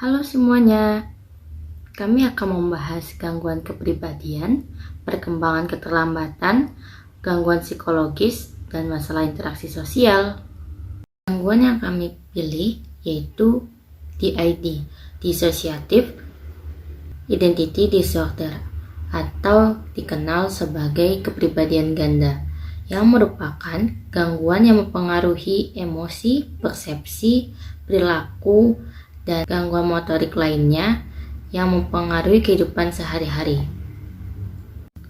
Halo semuanya, kami akan membahas gangguan kepribadian, perkembangan keterlambatan, gangguan psikologis, dan masalah interaksi sosial. Gangguan yang kami pilih yaitu DID, Dissociative Identity Disorder, atau dikenal sebagai kepribadian ganda, yang merupakan gangguan yang mempengaruhi emosi, persepsi, perilaku, dan gangguan motorik lainnya yang mempengaruhi kehidupan sehari-hari.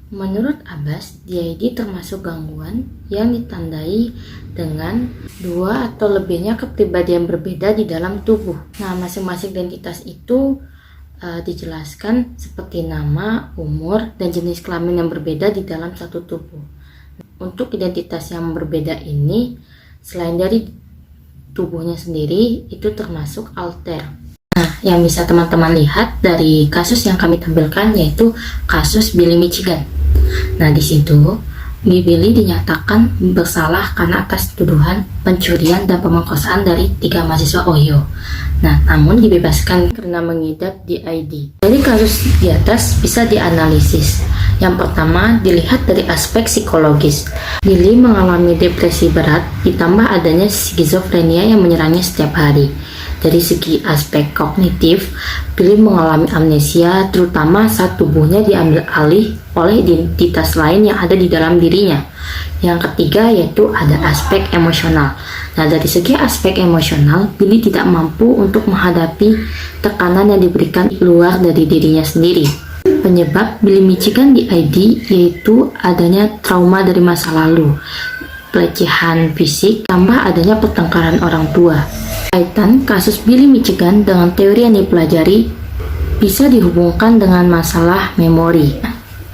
Menurut Abbas, DID termasuk gangguan yang ditandai dengan dua atau lebihnya kepribadian berbeda di dalam tubuh. Nah, masing-masing identitas itu dijelaskan seperti nama, umur, dan jenis kelamin yang berbeda di dalam satu tubuh. Untuk identitas yang berbeda ini, selain dari tubuhnya sendiri, itu termasuk alter. Nah, yang bisa teman-teman lihat dari kasus yang kami tampilkan yaitu kasus Billy Michigan. Nah, di situ Billy dinyatakan bersalah karena atas tuduhan pencurian dan pemerkosaan dari 3 mahasiswa Ohio. Nah, namun dibebaskan karena mengidap DID. Dari kasus di atas bisa dianalisis. Yang pertama, dilihat dari aspek psikologis. Billy mengalami depresi berat, ditambah adanya skizofrenia yang menyerangnya setiap hari. Dari segi aspek kognitif, Billy mengalami amnesia, terutama saat tubuhnya diambil alih oleh identitas lain yang ada di dalam dirinya. Yang ketiga yaitu ada aspek emosional. Nah, dari segi aspek emosional, Billy tidak mampu untuk menghadapi tekanan yang diberikan luar dari dirinya sendiri. Penyebab Billy Michigan DID yaitu adanya trauma dari masa lalu, pelecehan fisik, tambah adanya pertengkaran orang tua. Kaitan kasus Billy Michigan dengan teori yang dipelajari bisa dihubungkan dengan masalah memori,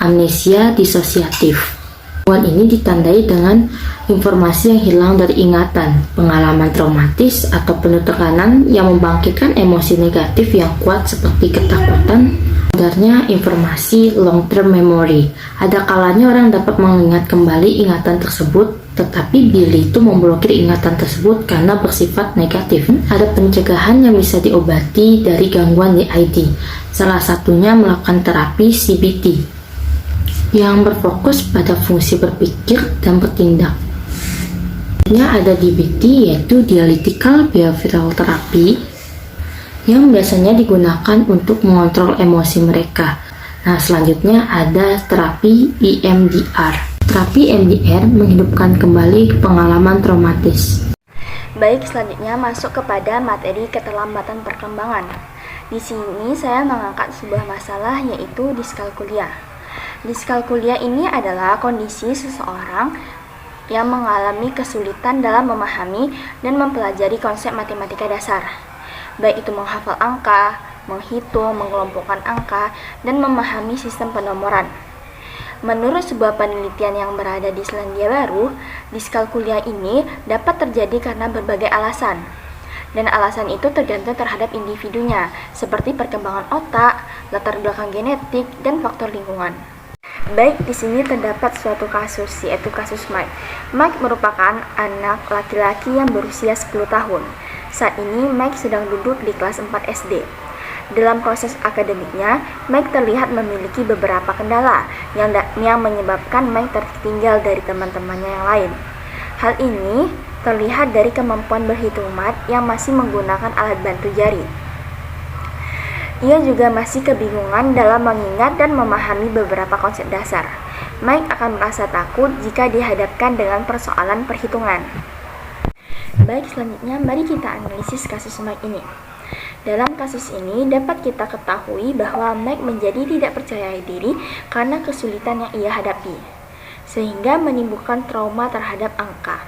amnesia disosiatif. Gangguan ini ditandai dengan informasi yang hilang dari ingatan, pengalaman traumatis, atau penuh tekanan yang membangkitkan emosi negatif yang kuat seperti ketakutan. Sebenarnya informasi long term memory. Ada kalanya orang dapat mengingat kembali ingatan tersebut, tetapi Billy itu memblokir ingatan tersebut karena bersifat negatif. Ada pencegahan yang bisa diobati dari gangguan DID. Salah satunya melakukan terapi CBT yang berfokus pada fungsi berpikir dan bertindak. Ada DBT yaitu Dialectical Behavioral Therapy yang biasanya digunakan untuk mengontrol emosi mereka. Nah, selanjutnya ada terapi EMDR. Terapi EMDR menghidupkan kembali pengalaman traumatis. Baik, selanjutnya masuk kepada materi keterlambatan perkembangan. Di sini saya mengangkat sebuah masalah yaitu diskalkulia. Diskalkulia ini adalah kondisi seseorang yang mengalami kesulitan dalam memahami dan mempelajari konsep matematika dasar, baik itu menghafal angka, menghitung, mengelompokkan angka, dan memahami sistem penomoran. Menurut sebuah penelitian yang berada di Selandia Baru, diskalkulia ini dapat terjadi karena berbagai alasan. Dan alasan itu tergantung terhadap individunya, seperti perkembangan otak, latar belakang genetik, dan faktor lingkungan. Baik, di sini terdapat suatu kasus, yaitu kasus Mike. Mike merupakan anak laki-laki yang berusia 10 tahun. Saat ini Mike sedang duduk di kelas 4 SD. Dalam proses akademiknya, Mike terlihat memiliki beberapa kendala yang menyebabkan Mike tertinggal dari teman-temannya yang lain. Hal ini terlihat dari kemampuan berhitung mat yang masih menggunakan alat bantu jari. Ia juga masih kebingungan dalam mengingat dan memahami beberapa konsep dasar. Mike akan merasa takut jika dihadapkan dengan persoalan perhitungan. Baik, selanjutnya mari kita analisis kasus Mike ini. Dalam kasus ini dapat kita ketahui bahwa Mike menjadi tidak percaya diri karena kesulitan yang ia hadapi, sehingga menimbulkan trauma terhadap angka.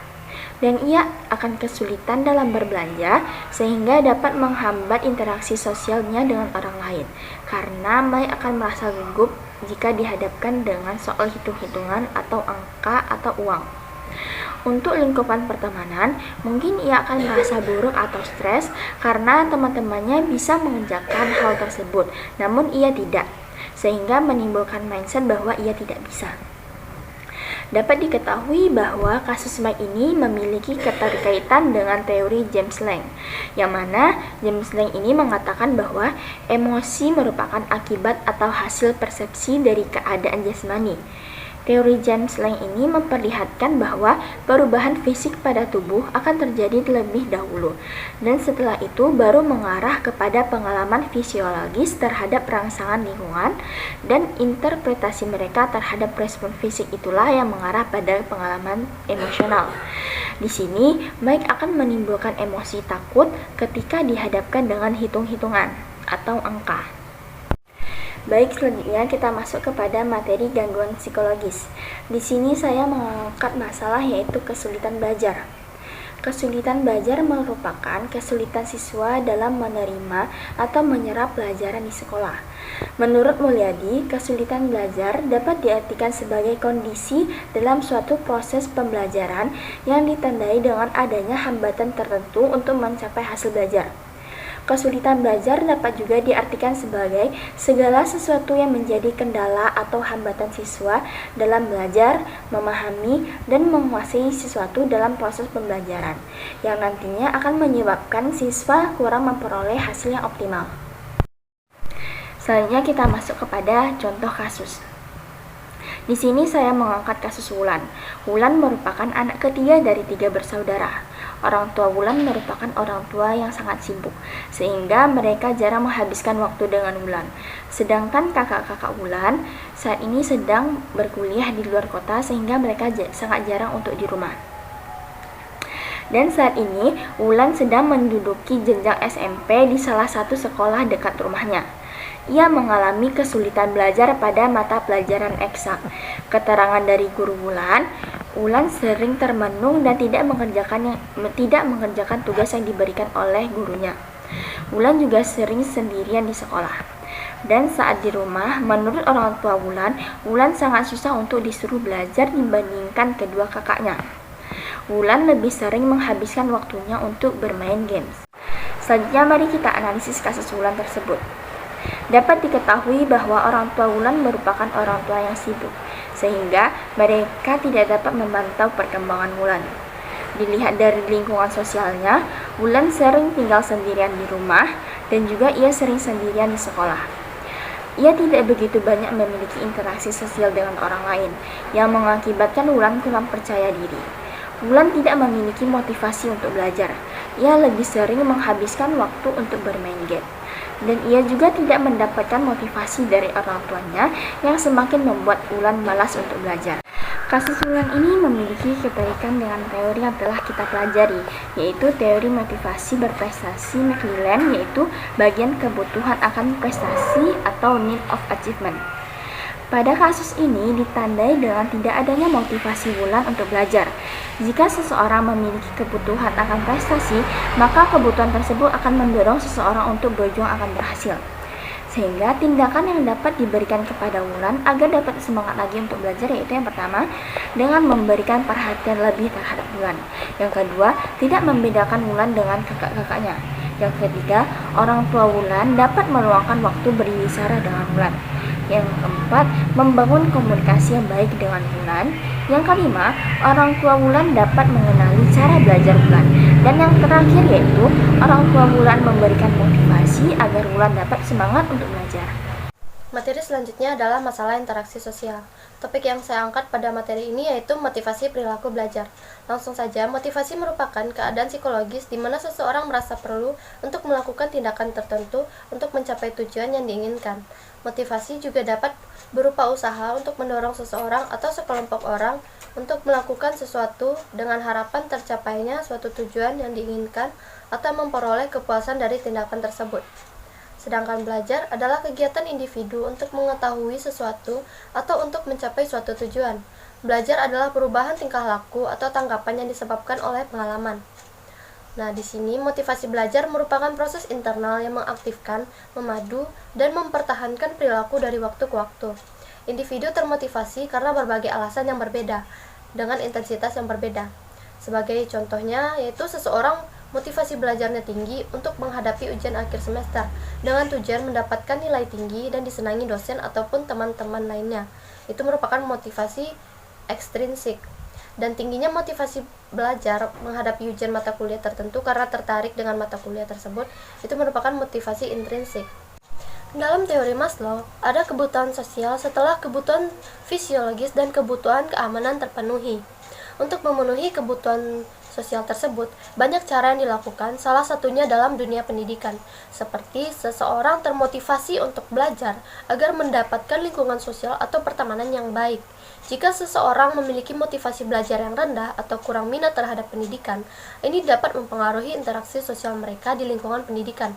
Dan ia akan kesulitan dalam berbelanja sehingga dapat menghambat interaksi sosialnya dengan orang lain, karena Mike akan merasa gugup jika dihadapkan dengan soal hitung-hitungan atau angka atau uang. Untuk lingkupan pertemanan, mungkin ia akan merasa buruk atau stres karena teman-temannya bisa mengerjakan hal tersebut, namun ia tidak, sehingga menimbulkan mindset bahwa ia tidak bisa. Dapat diketahui bahwa kasus Mike ini memiliki keterkaitan dengan teori James Lange, yang mana James Lange ini mengatakan bahwa emosi merupakan akibat atau hasil persepsi dari keadaan jasmani. Teori James Lange ini memperlihatkan bahwa perubahan fisik pada tubuh akan terjadi terlebih dahulu, dan setelah itu baru mengarah kepada pengalaman fisiologis terhadap rangsangan lingkungan, dan interpretasi mereka terhadap respon fisik itulah yang mengarah pada pengalaman emosional. Di sini, Mike akan menimbulkan emosi takut ketika dihadapkan dengan hitung-hitungan atau angka. Baik, selanjutnya kita masuk kepada materi gangguan psikologis. Di sini saya mengangkat masalah yaitu kesulitan belajar. Kesulitan belajar merupakan kesulitan siswa dalam menerima atau menyerap pelajaran di sekolah. Menurut Mulyadi, kesulitan belajar dapat diartikan sebagai kondisi dalam suatu proses pembelajaran yang ditandai dengan adanya hambatan tertentu untuk mencapai hasil belajar. Kesulitan belajar dapat juga diartikan sebagai segala sesuatu yang menjadi kendala atau hambatan siswa dalam belajar, memahami, dan menguasai sesuatu dalam proses pembelajaran, yang nantinya akan menyebabkan siswa kurang memperoleh hasil yang optimal. Selanjutnya kita masuk kepada contoh kasus. Di sini saya mengangkat kasus Wulan. Wulan merupakan anak ketiga dari 3 bersaudara. Orang tua Wulan merupakan orang tua yang sangat sibuk, sehingga mereka jarang menghabiskan waktu dengan Wulan. Sedangkan kakak-kakak Wulan saat ini sedang berkuliah di luar kota, sehingga mereka sangat jarang untuk di rumah. Dan saat ini Wulan sedang menduduki jenjang SMP di salah satu sekolah dekat rumahnya. Ia mengalami kesulitan belajar pada mata pelajaran eksak. Keterangan dari guru Wulan sering termenung dan tidak mengerjakan tugas yang diberikan oleh gurunya. Wulan juga sering sendirian di sekolah. Dan saat di rumah, menurut orang tua Wulan sangat susah untuk disuruh belajar dibandingkan kedua kakaknya. Wulan lebih sering menghabiskan waktunya untuk bermain games. Selanjutnya mari kita analisis kasus Wulan tersebut. Dapat diketahui bahwa orang tua Wulan merupakan orang tua yang sibuk, sehingga mereka tidak dapat memantau perkembangan Wulan. Dilihat dari lingkungan sosialnya, Wulan sering tinggal sendirian di rumah dan juga ia sering sendirian di sekolah. Ia tidak begitu banyak memiliki interaksi sosial dengan orang lain, yang mengakibatkan Wulan kurang percaya diri. Wulan tidak memiliki motivasi untuk belajar. Ia lebih sering menghabiskan waktu untuk bermain game. Dan ia juga tidak mendapatkan motivasi dari orang tuanya yang semakin membuat Wulan malas untuk belajar. Kasus Wulan ini memiliki keterikatan dengan teori yang telah kita pelajari, yaitu teori motivasi berprestasi McLelland, yaitu bagian kebutuhan akan prestasi atau need of achievement. Pada kasus ini ditandai dengan tidak adanya motivasi Wulan untuk belajar. Jika seseorang memiliki kebutuhan akan prestasi, maka kebutuhan tersebut akan mendorong seseorang untuk berjuang akan berhasil. Sehingga tindakan yang dapat diberikan kepada Wulan agar dapat semangat lagi untuk belajar yaitu yang pertama, dengan memberikan perhatian lebih terhadap Wulan. Yang kedua, tidak membedakan Wulan dengan kakak-kakaknya. Yang ketiga, orang tua Wulan dapat meluangkan waktu berbicara dengan Wulan. Yang keempat, membangun komunikasi yang baik dengan Wulan. Yang kelima, orang tua Wulan dapat mengenali cara belajar Wulan. Dan yang terakhir yaitu, orang tua Wulan memberikan motivasi agar Wulan dapat semangat untuk belajar. Materi selanjutnya adalah masalah interaksi sosial. Topik yang saya angkat pada materi ini yaitu motivasi perilaku belajar. Langsung saja, motivasi merupakan keadaan psikologis di mana seseorang merasa perlu untuk melakukan tindakan tertentu untuk mencapai tujuan yang diinginkan. Motivasi juga dapat berupa usaha untuk mendorong seseorang atau sekelompok orang untuk melakukan sesuatu dengan harapan tercapainya suatu tujuan yang diinginkan atau memperoleh kepuasan dari tindakan tersebut. Sedangkan belajar adalah kegiatan individu untuk mengetahui sesuatu atau untuk mencapai suatu tujuan. Belajar adalah perubahan tingkah laku atau tanggapan yang disebabkan oleh pengalaman. Nah, di sini motivasi belajar merupakan proses internal yang mengaktifkan, memadu, dan mempertahankan perilaku dari waktu ke waktu. Individu termotivasi karena berbagai alasan yang berbeda, dengan intensitas yang berbeda. Sebagai contohnya, yaitu seseorang motivasi belajarnya tinggi untuk menghadapi ujian akhir semester dengan tujuan mendapatkan nilai tinggi dan disenangi dosen ataupun teman-teman lainnya. Itu merupakan motivasi ekstrinsik, dan tingginya motivasi belajar menghadapi ujian mata kuliah tertentu karena tertarik dengan mata kuliah tersebut, itu merupakan motivasi intrinsik. Dalam teori Maslow, ada kebutuhan sosial setelah kebutuhan fisiologis dan kebutuhan keamanan terpenuhi. Untuk memenuhi kebutuhan sosial tersebut, banyak cara yang dilakukan, salah satunya dalam dunia pendidikan, seperti seseorang termotivasi untuk belajar agar mendapatkan lingkungan sosial atau pertemanan yang baik. Jika seseorang memiliki motivasi belajar yang rendah atau kurang minat terhadap pendidikan, ini dapat mempengaruhi interaksi sosial mereka di lingkungan pendidikan.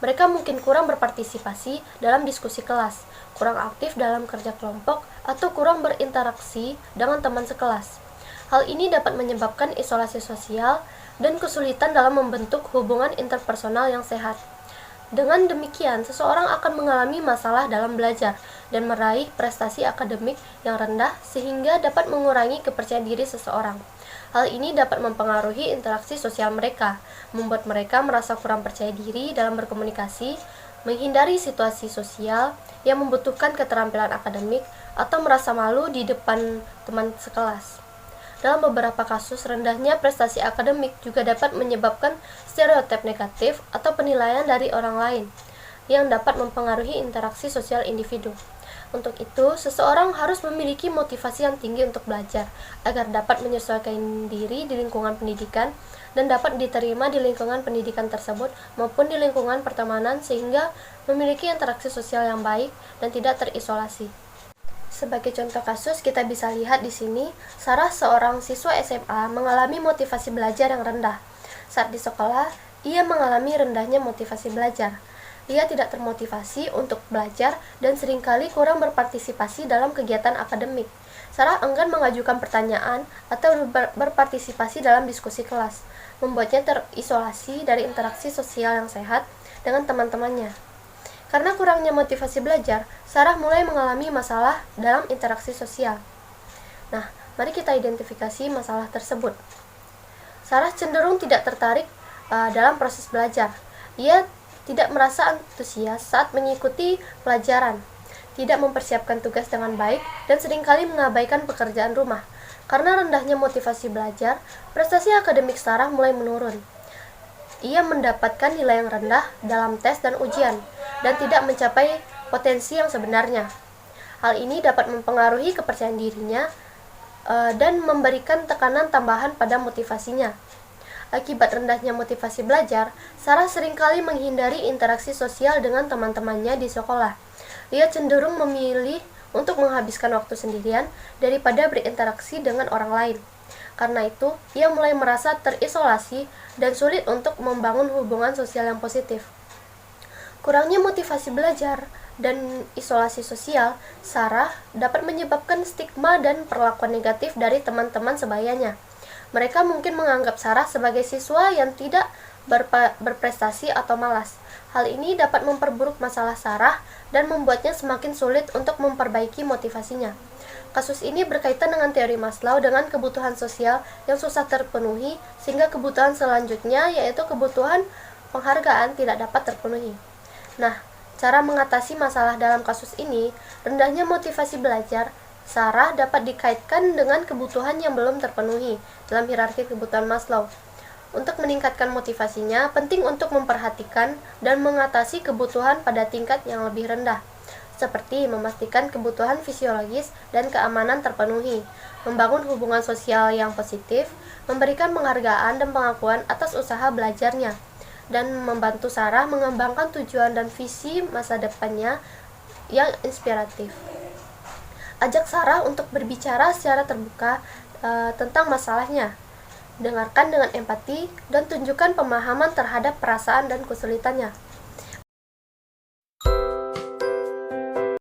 Mereka mungkin kurang berpartisipasi dalam diskusi kelas, kurang aktif dalam kerja kelompok, atau kurang berinteraksi dengan teman sekelas. Hal ini dapat menyebabkan isolasi sosial dan kesulitan dalam membentuk hubungan interpersonal yang sehat. Dengan demikian, seseorang akan mengalami masalah dalam belajar dan meraih prestasi akademik yang rendah sehingga dapat mengurangi kepercayaan diri seseorang. Hal ini dapat mempengaruhi interaksi sosial mereka, membuat mereka merasa kurang percaya diri dalam berkomunikasi, menghindari situasi sosial yang membutuhkan keterampilan akademik, atau merasa malu di depan teman sekelas. Dalam beberapa kasus, rendahnya prestasi akademik juga dapat menyebabkan stereotip negatif atau penilaian dari orang lain yang dapat mempengaruhi interaksi sosial individu. Untuk itu, seseorang harus memiliki motivasi yang tinggi untuk belajar agar dapat menyesuaikan diri di lingkungan pendidikan dan dapat diterima di lingkungan pendidikan tersebut maupun di lingkungan pertemanan sehingga memiliki interaksi sosial yang baik dan tidak terisolasi. Sebagai contoh kasus, kita bisa lihat di sini, Sarah, seorang siswa SMA, mengalami motivasi belajar yang rendah. Saat di sekolah, ia mengalami rendahnya motivasi belajar. Ia tidak termotivasi untuk belajar dan seringkali kurang berpartisipasi dalam kegiatan akademik. Sarah enggan mengajukan pertanyaan atau berpartisipasi dalam diskusi kelas, membuatnya terisolasi dari interaksi sosial yang sehat dengan teman-temannya. Karena kurangnya motivasi belajar, Sarah mulai mengalami masalah dalam interaksi sosial. Nah, mari kita identifikasi masalah tersebut. Sarah cenderung tidak tertarik dalam proses belajar. Ia tidak merasa antusias saat mengikuti pelajaran, tidak mempersiapkan tugas dengan baik, dan seringkali mengabaikan pekerjaan rumah. Karena rendahnya motivasi belajar, prestasi akademik Sarah mulai menurun. Ia mendapatkan nilai yang rendah dalam tes dan ujian, dan tidak mencapai potensi yang sebenarnya. Hal ini dapat mempengaruhi kepercayaan dirinya dan memberikan tekanan tambahan pada motivasinya. Akibat rendahnya motivasi belajar, Sarah seringkali menghindari interaksi sosial dengan teman-temannya di sekolah. Ia cenderung memilih untuk menghabiskan waktu sendirian daripada berinteraksi dengan orang lain. Karena itu, ia mulai merasa terisolasi dan sulit untuk membangun hubungan sosial yang positif. Kurangnya motivasi belajar dan isolasi sosial, Sarah dapat menyebabkan stigma dan perlakuan negatif dari teman-teman sebayanya. Mereka mungkin menganggap Sarah sebagai siswa yang tidak berprestasi atau malas. Hal ini dapat memperburuk masalah Sarah dan membuatnya semakin sulit untuk memperbaiki motivasinya. Kasus ini berkaitan dengan teori Maslow dengan kebutuhan sosial yang susah terpenuhi, sehingga kebutuhan selanjutnya yaitu kebutuhan penghargaan tidak dapat terpenuhi. Nah, cara mengatasi masalah dalam kasus ini, rendahnya motivasi belajar, Sarah dapat dikaitkan dengan kebutuhan yang belum terpenuhi dalam hierarki kebutuhan Maslow. Untuk meningkatkan motivasinya, penting untuk memperhatikan dan mengatasi kebutuhan pada tingkat yang lebih rendah, seperti memastikan kebutuhan fisiologis dan keamanan terpenuhi, membangun hubungan sosial yang positif, memberikan penghargaan dan pengakuan atas usaha belajarnya, dan membantu Sarah mengembangkan tujuan dan visi masa depannya yang inspiratif. Ajak Sarah untuk berbicara secara terbuka tentang masalahnya. Dengarkan dengan empati dan tunjukkan pemahaman terhadap perasaan dan kesulitannya.